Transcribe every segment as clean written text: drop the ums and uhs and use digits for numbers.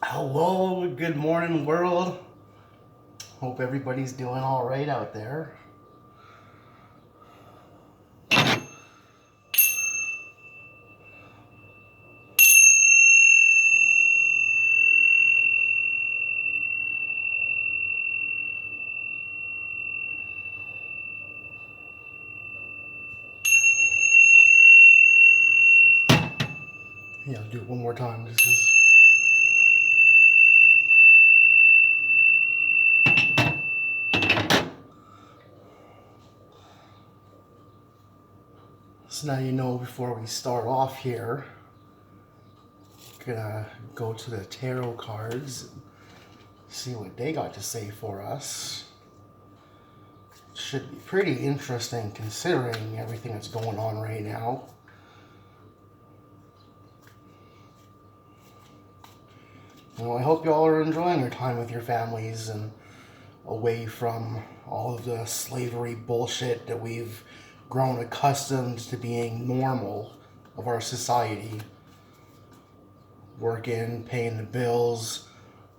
Hello, good morning, world. Hope everybody's doing all right out there. Yeah, I'll do it one more time. So now you know before we start off here, gonna go to the tarot cards and see what they got to say for us. Should be pretty interesting considering everything that's going on right now. Well, I hope y'all are enjoying your time with your families and away from all of the slavery bullshit that we've grown accustomed to being normal of our society. Working, paying the bills,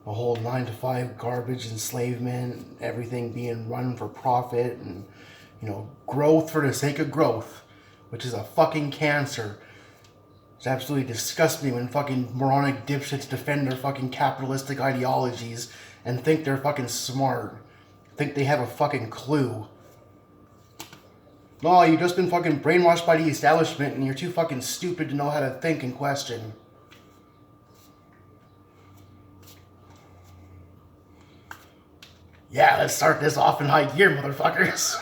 the whole 9 to 5 garbage enslavement, everything being run for profit, and growth for the sake of growth, which is a fucking cancer. It absolutely disgusts me when fucking moronic dipshits defend their fucking capitalistic ideologies and think they're fucking smart. Think they have a fucking clue. No, you've just been fucking brainwashed by the establishment and you're too fucking stupid to know how to think and question. Yeah, let's start this off in high gear, motherfuckers.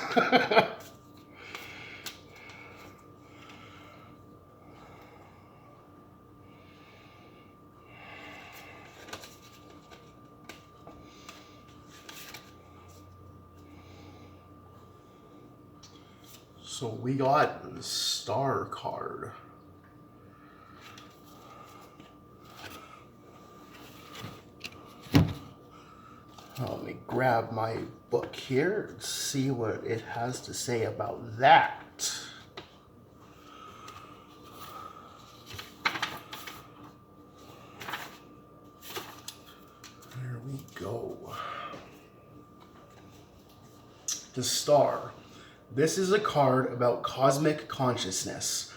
So we got the star card. Let me grab my book here and see what it has to say about that. There we go. The star. This is a card about cosmic consciousness.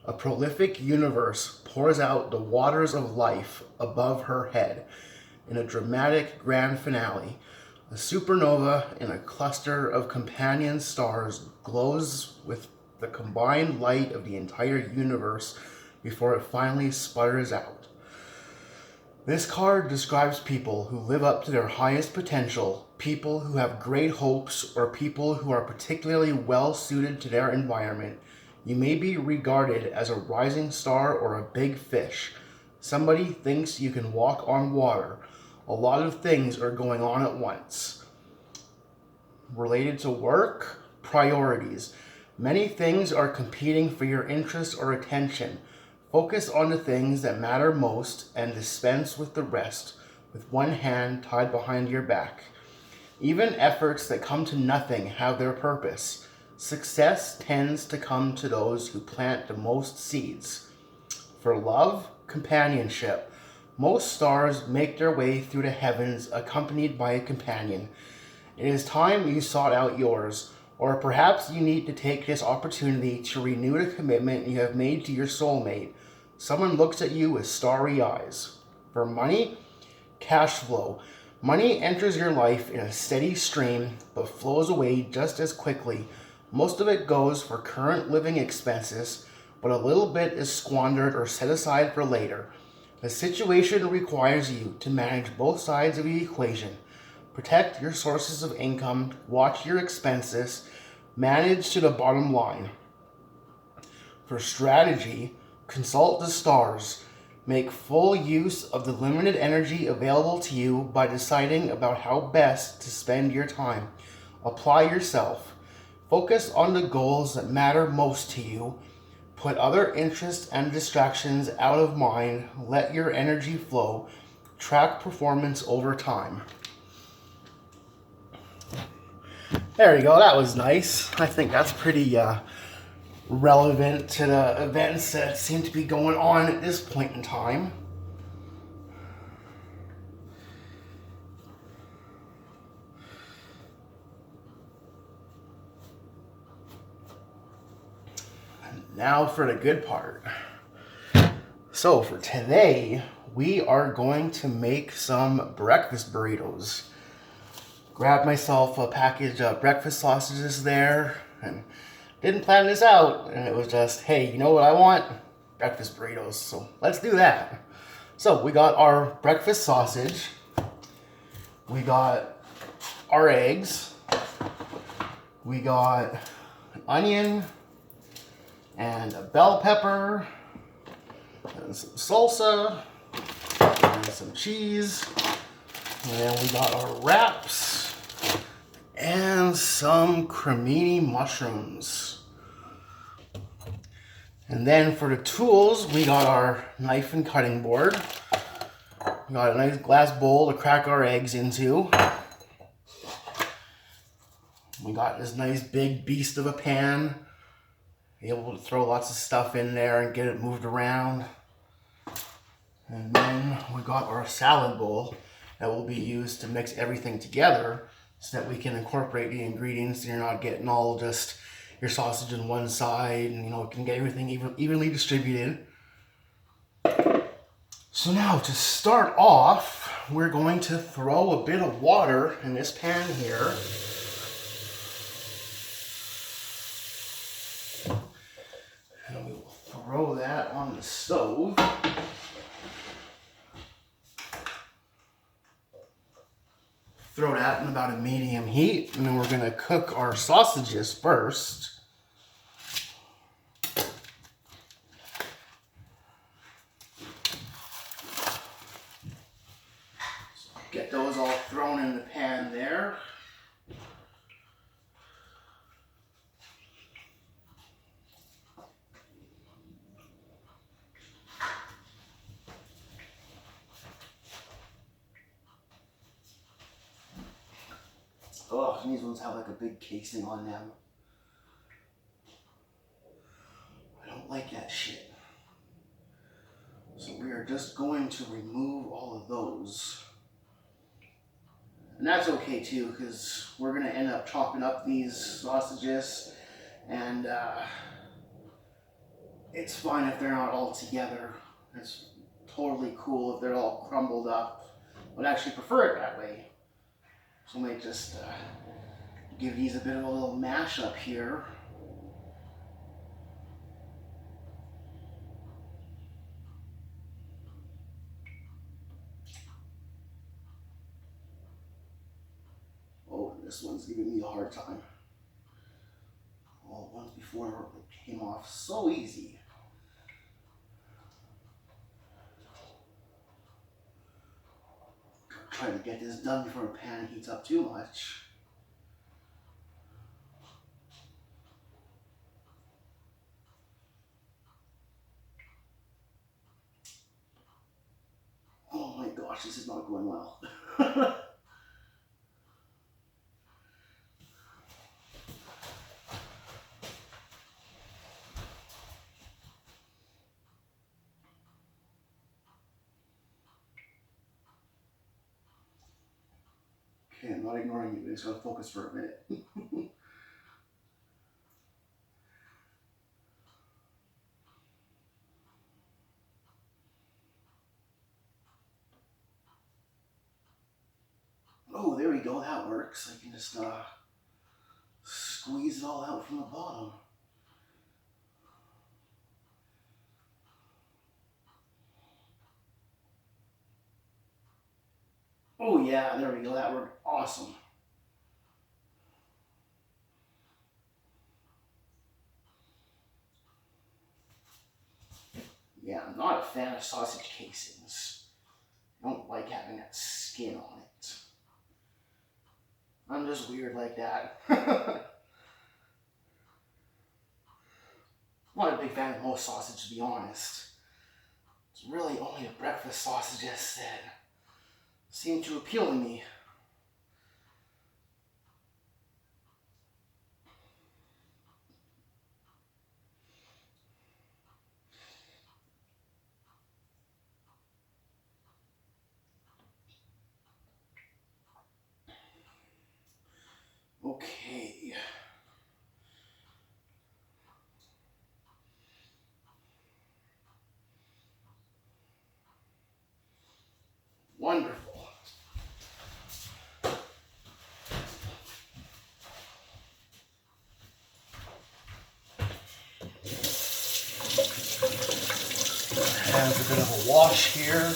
A prolific universe pours out the waters of life above her head. In a dramatic grand finale, a supernova in a cluster of companion stars glows with the combined light of the entire universe before it finally sputters out. This card describes people who live up to their highest potential, people who have great hopes, or people who are particularly well suited to their environment. You may be regarded as a rising star or a big fish. Somebody thinks you can walk on water. A lot of things are going on at once. Related to work, priorities. Many things are competing for your interest or attention. Focus on the things that matter most and dispense with the rest, with one hand tied behind your back. Even efforts that come to nothing have their purpose. Success tends to come to those who plant the most seeds. For love, companionship. Most stars make their way through the heavens accompanied by a companion. It is time you sought out yours, or perhaps you need to take this opportunity to renew the commitment you have made to your soulmate. Someone looks at you with starry eyes. For money, cash flow. Money enters your life in a steady stream, but flows away just as quickly. Most of it goes for current living expenses, but a little bit is squandered or set aside for later. The situation requires you to manage both sides of the equation. Protect your sources of income, watch your expenses, manage to the bottom line. For strategy, consult the stars. Make full use of the limited energy available to you by deciding about how best to spend your time. Apply yourself. Focus on the goals that matter most to you. Put other interests and distractions out of mind. Let your energy flow. Track performance over time. There you go. That was nice. I think that's pretty relevant to the events that seem to be going on at this point in time. now for the good part. So for today, we are going to make some breakfast burritos. Grabbed myself a package of breakfast sausages there and didn't plan this out. And it was just, hey, you know what I want? Breakfast burritos. So let's do that. So we got our breakfast sausage. We got our eggs. We got an onion and a bell pepper and some salsa and some cheese. And then we got our wraps and some cremini mushrooms. And then for the tools, we got our knife and cutting board. We got a nice glass bowl to crack our eggs into. We got this nice big beast of a pan. Able to throw lots of stuff in there and get it moved around. And then we got our salad bowl that will be used to mix everything together so that we can incorporate the ingredients and you're not getting all just your sausage on one side, and can get everything evenly distributed. So now to start off, we're going to throw a bit of water in this pan here. And we will throw that on the stove. Throw that in about a medium heat, and then we're going to cook our sausages first. Get those all thrown in the pan there. Oh, these ones have like a big casing on them. I don't like that shit. So we are just going to remove all of those. And that's okay too, because we're going to end up chopping up these sausages, and it's fine if they're not all together. It's totally cool if they're all crumbled up. I would actually prefer it that way. So I might just give these a bit of a little mash up here. Oh, this one's giving me a hard time. All the ones before came off so easy. Trying to get this done before the pan heats up too much. Oh my gosh, this is not going well. Okay, I'm not ignoring you, I just gotta focus for a minute. Oh, there we go, that works. I can just squeeze it all out from the bottom. Oh yeah, there we go, that worked awesome. Yeah, I'm not a fan of sausage casings. I don't like having that skin on it. I'm just weird like that. I'm not a big fan of most sausage, to be honest. It's really only the breakfast sausages that seem to appeal to me. Okay. hands a bit of a wash here.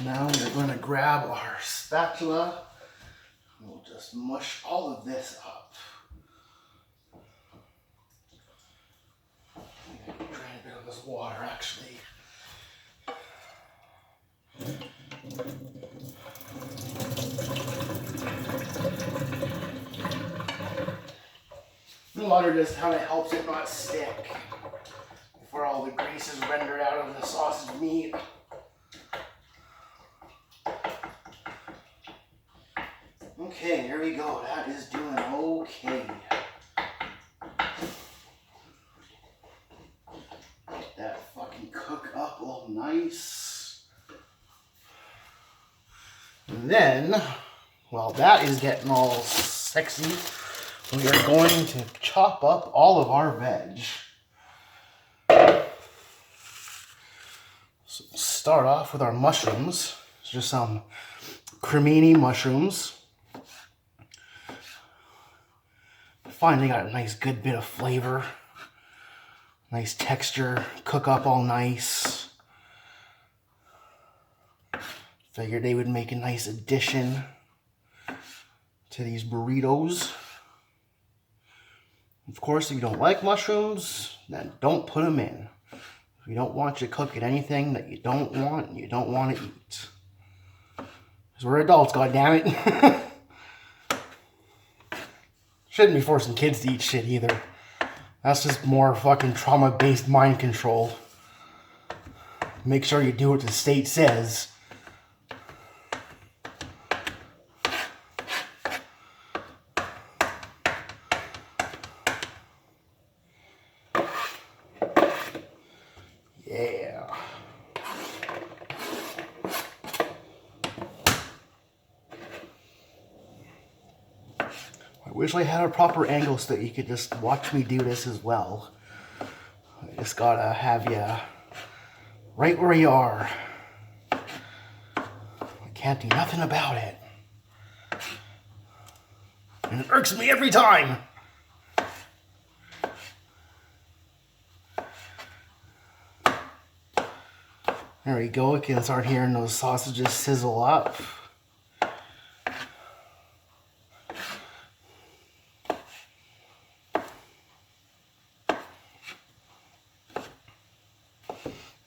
Now we're going to grab our spatula and we'll just mush all of this up. Drain a bit of this water actually. The water just kind of helps it not stick before all the grease is rendered out of the sausage meat. Okay, there we go. That is doing okay. Let that fucking cook up all nice. And then, while that is getting all sexy, we are going to chop up all of our veg. So we'll start off with our mushrooms. It's just some cremini mushrooms. Find they got a nice good bit of flavor, nice texture, cook up all nice. Figured they would make a nice addition to these burritos. Of course, if you don't like mushrooms, then don't put them in. We don't want you cooking anything that you don't want and you don't want to eat. Because we're adults, goddammit. Shouldn't be forcing kids to eat shit either. That's just more fucking trauma-based mind control. Make sure you do what the state says. Yeah. I wish I had a proper angle so that you could just watch me do this as well. I just gotta have you right where you are. I can't do nothing about it. And it irks me every time. There we go, we can start hearing those sausages sizzle up.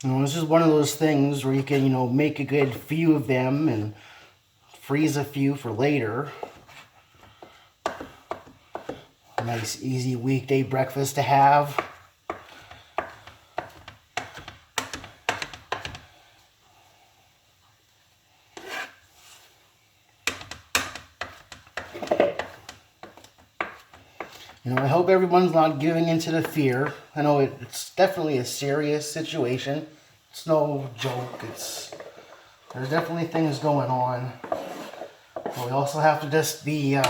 You know, this is one of those things where you can, you know, make a good few of them and freeze a few for later. A nice, easy weekday breakfast to have. You know, I hope everyone's not giving into the fear. I know it's definitely a serious situation. It's no joke. There's definitely things going on. But we also have to just be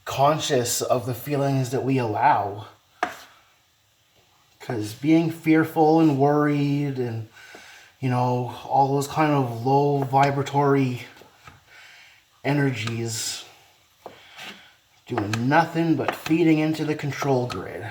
conscious of the feelings that we allow. Because being fearful and worried and, you know, all those kind of low vibratory energies doing nothing but feeding into the control grid.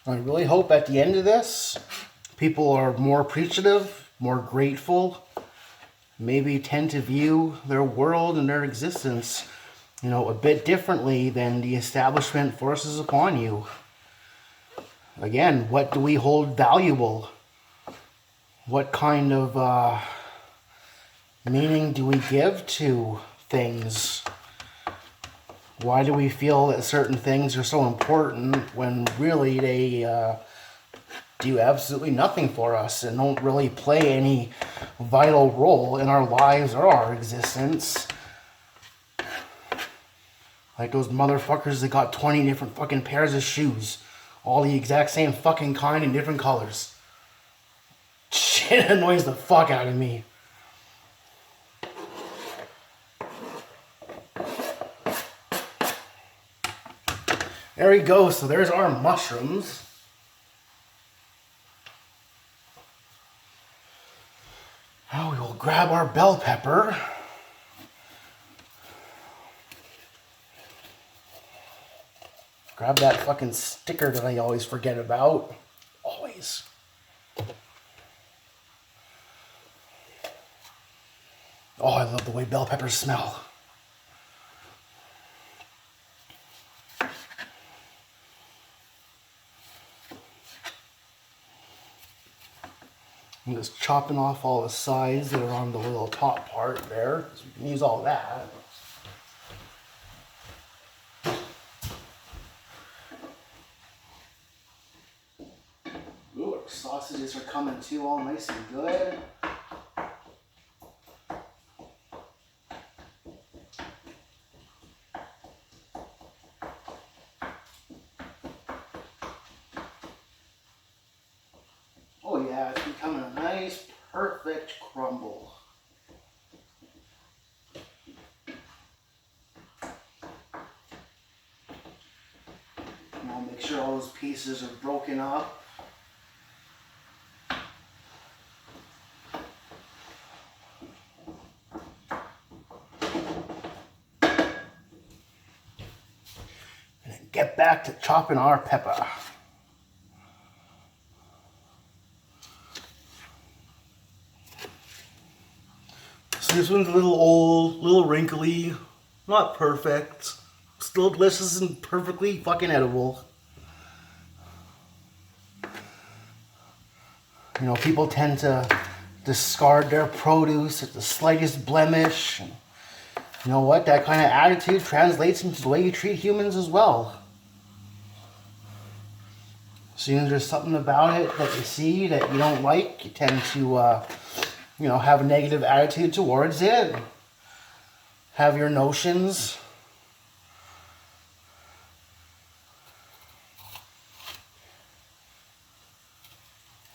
I really hope at the end of this, people are more appreciative, more grateful, maybe tend to view their world and their existence, you know, a bit differently than the establishment forces upon you. Again, what do we hold valuable? What kind of meaning do we give to things? Why do we feel that certain things are so important when really they do absolutely nothing for us and don't really play any vital role in our lives or our existence? Like those motherfuckers that got 20 different fucking pairs of shoes. All the exact same fucking kind in different colors. Shit annoys the fuck out of me. There we go. So there's our mushrooms. Now we will grab our bell pepper. Grab that fucking sticker that I always forget about. Always. Oh, I love the way bell peppers smell. I'm just chopping off all the sides that are on the little top part there, so we can use all that. Ooh, our sausages are coming too, all nice and good. Oh yeah, it's becoming a nice, perfect crumble. And I'll make sure all those pieces are broken up. And then get back to chopping our pepper. This one's a little old, a little wrinkly, not perfect, still delicious and perfectly fucking edible. You know, people tend to discard their produce at the slightest blemish. And you know what? That kind of attitude translates into the way you treat humans as well. As soon as there's something about it that you see that you don't like, you tend to you know, have a negative attitude towards it. Have your notions.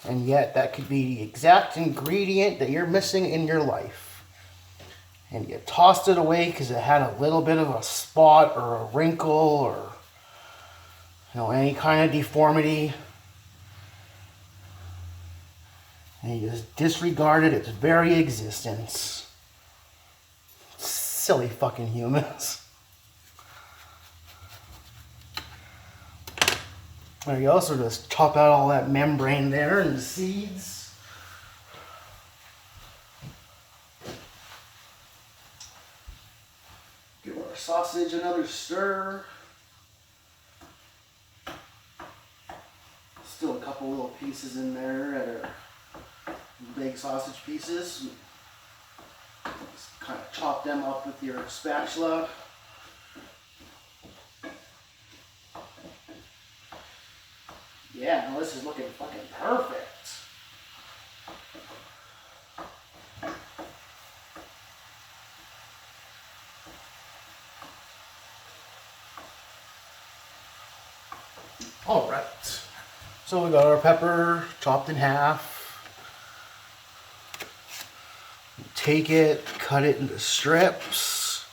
And yet that could be the exact ingredient that you're missing in your life. And you tossed it away because it had a little bit of a spot or a wrinkle or, you know, any kind of deformity. And you just disregarded its very existence. Silly fucking humans. There you go, so just chop out all that membrane there and the seeds. Give our sausage another stir. Still a couple little pieces in there that are big sausage pieces. Just kind of chop them up with your spatula. Yeah, now this is looking fucking perfect. All right. So we got our pepper chopped in half. Take it, cut it into strips.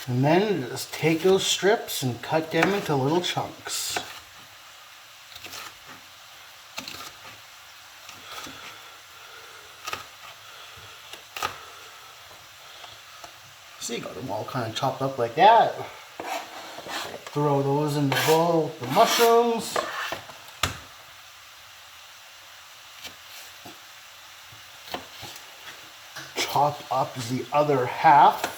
And then just take those strips and cut them into little chunks. So you got them all kind of chopped up like that. Throw those in the bowl with the mushrooms. Chop up the other half.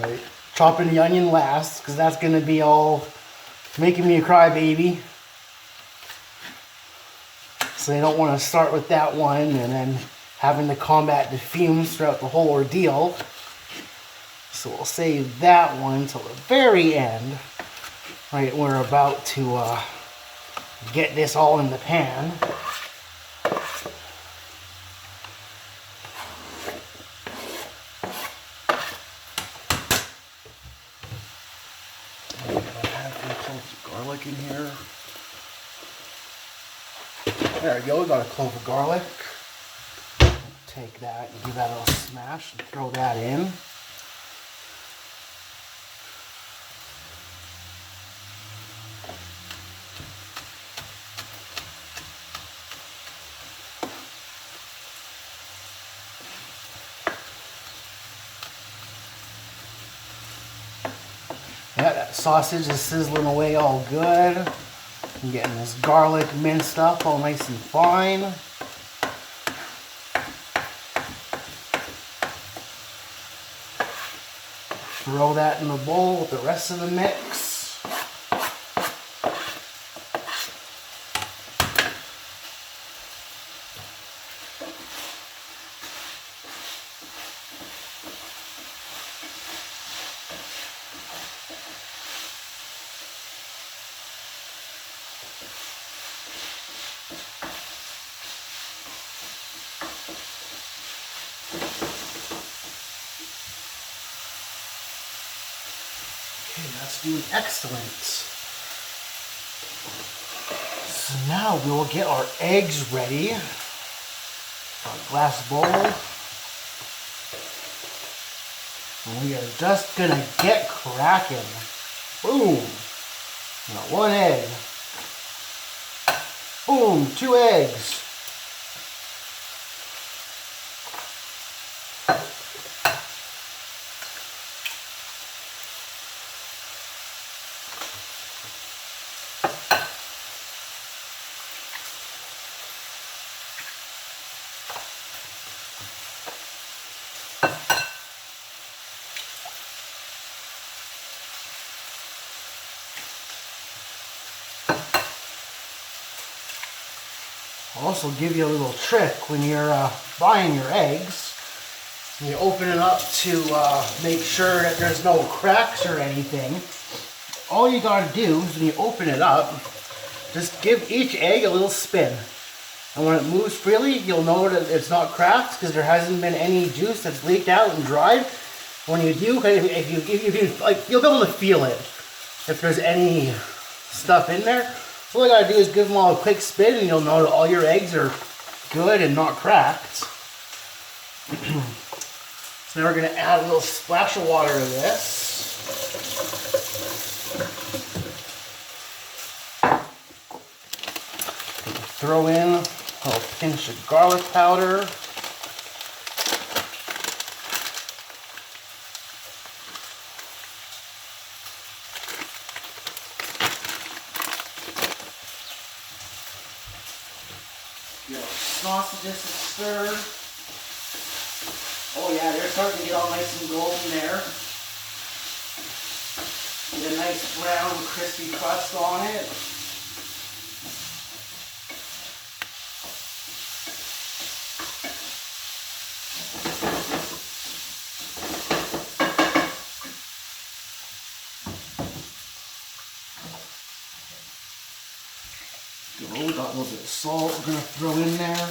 Right? Chopping the onion last, because that's going to be all making me a crybaby. So they don't want to start with that one and then having to combat the fumes throughout the whole ordeal. So we'll save that one till the very end. Right, we're about to get this all in the pan. Garlic in here. There we go, we got a clove of garlic. Take that and give that a little smash and throw that in. Yeah, that sausage is sizzling away all good. I'm getting this garlic minced up all nice and fine. Throw that in the bowl with the rest of the mix. That's doing excellent. So now we will get our eggs ready. Our glass bowl. And we are just gonna get cracking. Boom. Got one egg. Boom, 2 eggs. I'll also give you a little trick when you're buying your eggs. You open it up to make sure that there's no cracks or anything. All you gotta do is when you open it up, just give each egg a little spin. And when it moves freely, you'll know that it's not cracked because there hasn't been any juice that's leaked out and dried. When you do, if you like, you'll be able to feel it if there's any stuff in there. So all you gotta do is give them all a quick spin and you'll know that all your eggs are good and not cracked. So now we're gonna add a little splash of water to this. Throw in a little pinch of garlic powder. Your sausages to stir. Oh yeah, they're starting to get all nice and golden there. Get a nice brown crispy crust on it. We got a little bit of salt we're going to throw in there.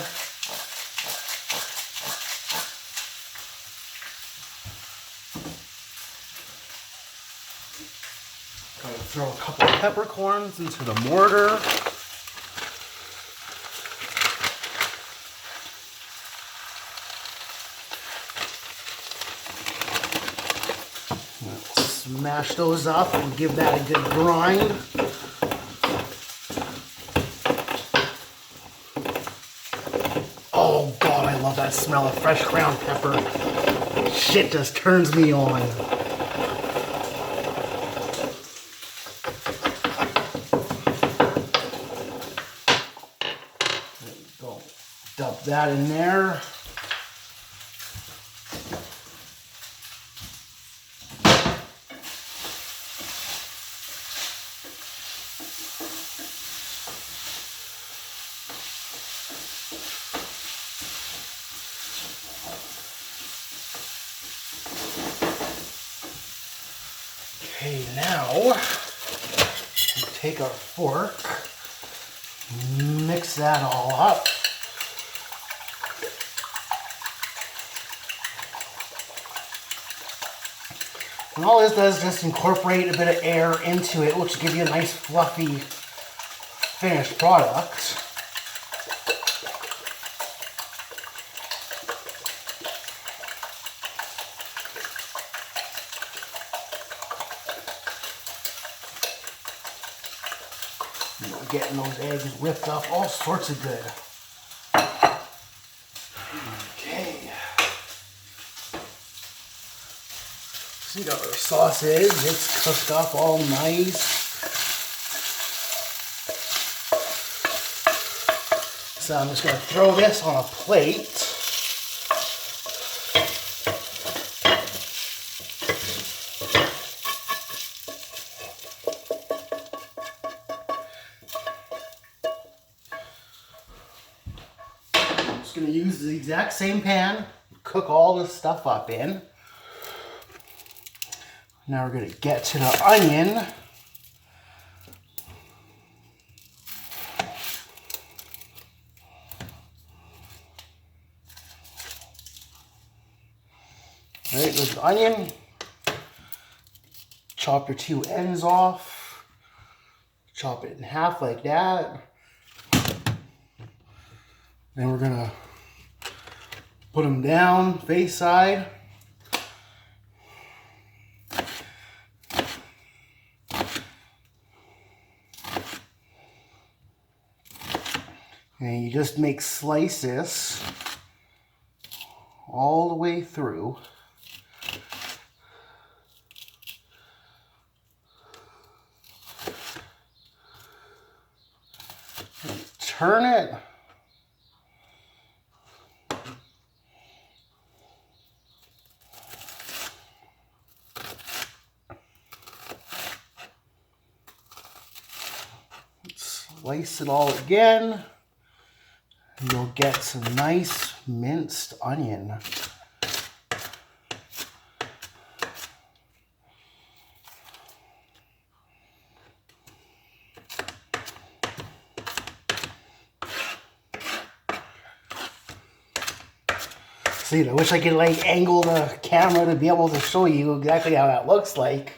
Going to throw a couple of peppercorns into the mortar. Smash those up and give that a good grind. Oh God, I love that smell of fresh ground pepper. Shit just turns me on. There we go. Dump that in there. Okay, now take our fork, mix that all up. And all this does is just incorporate a bit of air into it, which will give you a nice fluffy finished product. You know, getting those eggs whipped up, all sorts of good. Okay. So we got our sausage, it's cooked up all nice. So I'm just going to throw this on a plate. I'm just going to use the exact same pan, cook all this stuff up in. Now we're going to get to the onion. All right, there's the onion. Chop your two ends off. Chop it in half like that. Then we're gonna put them down face side. And you just make slices all the way through. And turn it. Slice it all again. And you'll get some nice minced onion. See, I wish I could like angle the camera to be able to show you exactly how that looks like.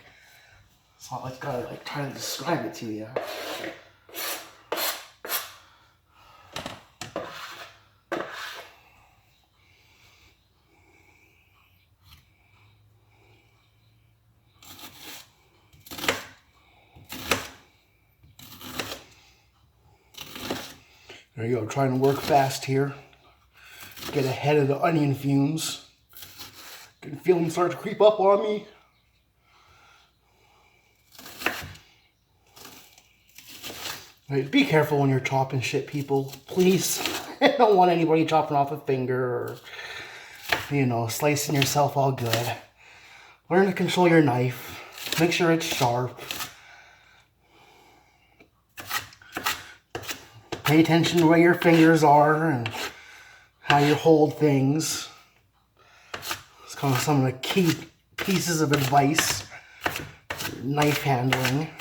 So I just gotta like try to describe it to you. There you go, trying to work fast here. Get ahead of the onion fumes. I can feel them start to creep up on me. Right, be careful when you're chopping shit, people. Please. I don't want anybody chopping off a finger or, you know, slicing yourself all good. Learn to control your knife. Make sure it's sharp. Pay attention to where your fingers are and how you hold things. It's kind of some of the key pieces of advice for knife handling.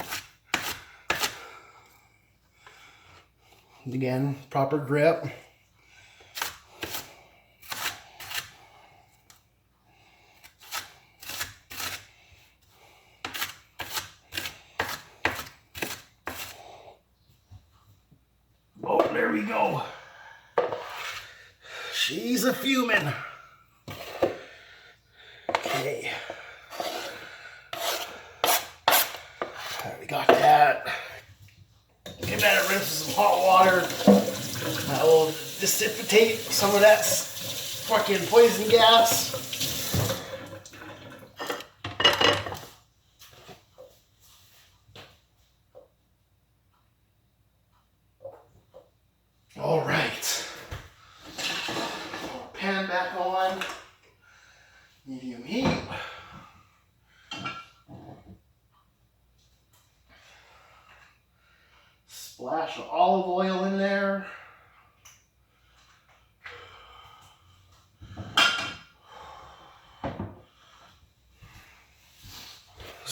And again, proper grip. Oh, there we go. She's a fuming. Okay. Alright, we got that. Give that a rinse with some hot water. That will dissipate some of that fucking poison gas. All right. Pan back on. Medium heat. Splash of olive oil in there.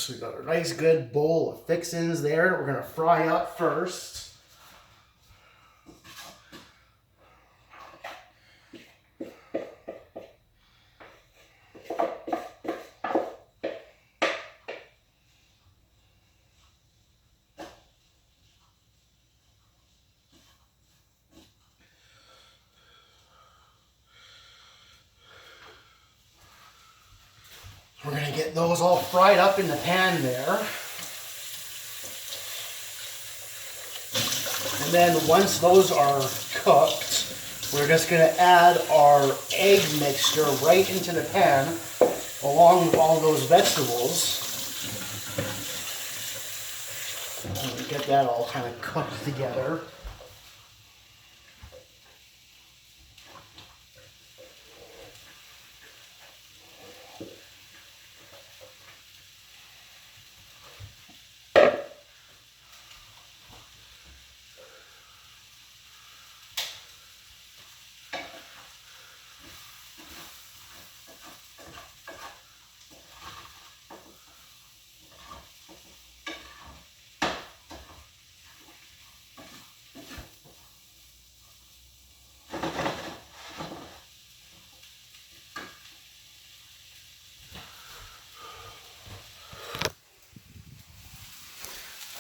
So we got a nice good bowl of fixins there. We're gonna fry up first. We're going to get those all fried up in the pan there. And then once those are cooked, we're just going to add our egg mixture right into the pan along with all those vegetables. And get that all kind of cooked together.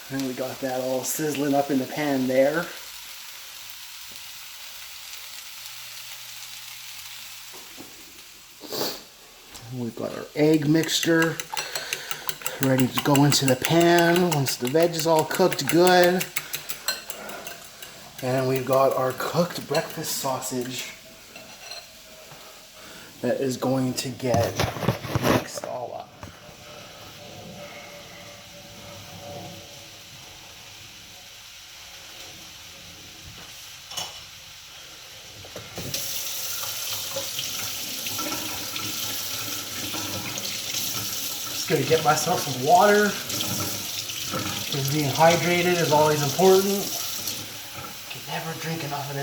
And we got that all sizzling up in the pan there. We've got our egg mixture ready to go into the pan once the veg is all cooked good. And we've got our cooked breakfast sausage that is going to get mixed all up. Just gonna get myself some water, because being hydrated is always important. Can never drink enough of this.